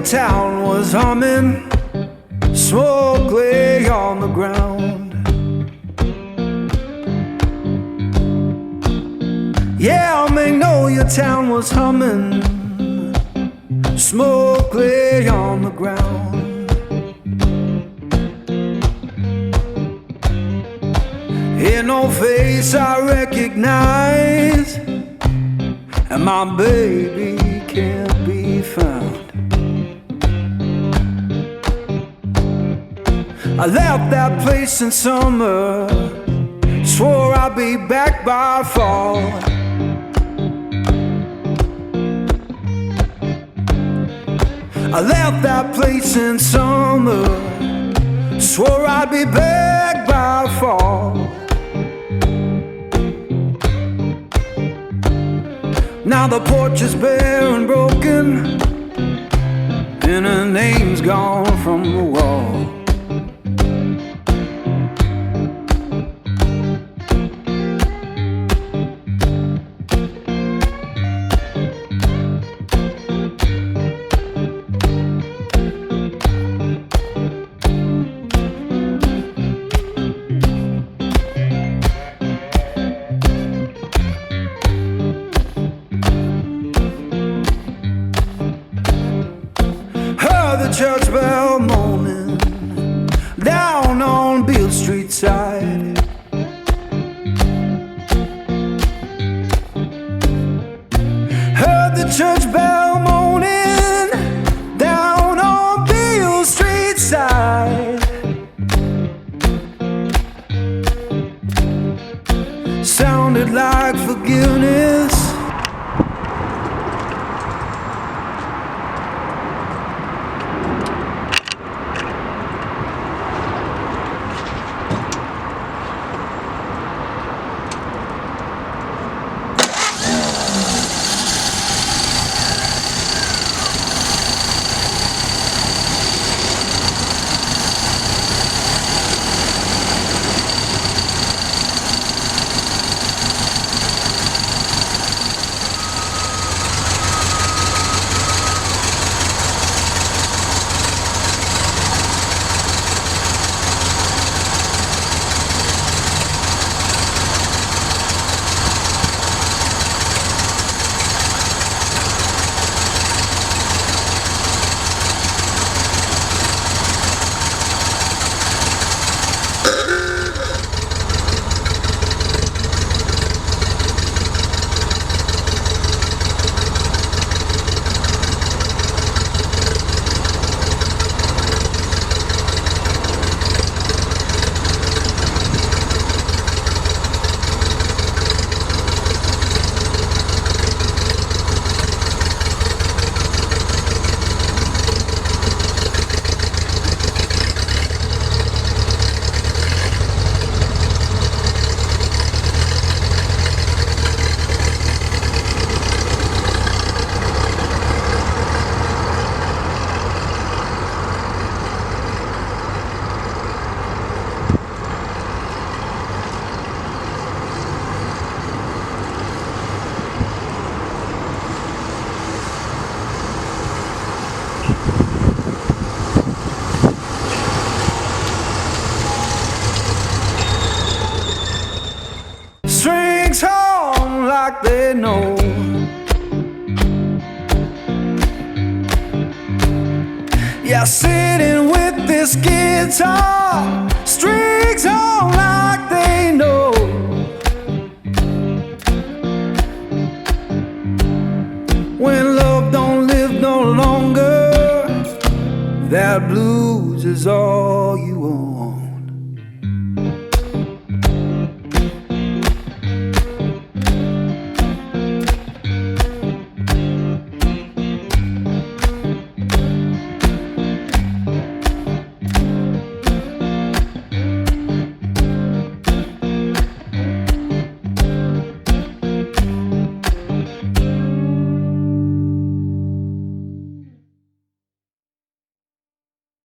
town was humming, smoke lay on the ground. Yeah, Magnolia town was humming, smoke lay on the ground. Ain't no face I recognize, and my baby can't be found. I left that place in summer, swore I'd be back by fall. I left that place in summer, swore I'd be back by fall. Now the porch is bare and broken, and her name's gone from the wall. The church bell moaning down on Beale Street side. Heard the church bell moaning down on Beale Street side. Sounded like forgiveness. Strings home like they know. Yeah, sitting with this guitar, strings home like they know. When love don't live no longer, that blues is all you want.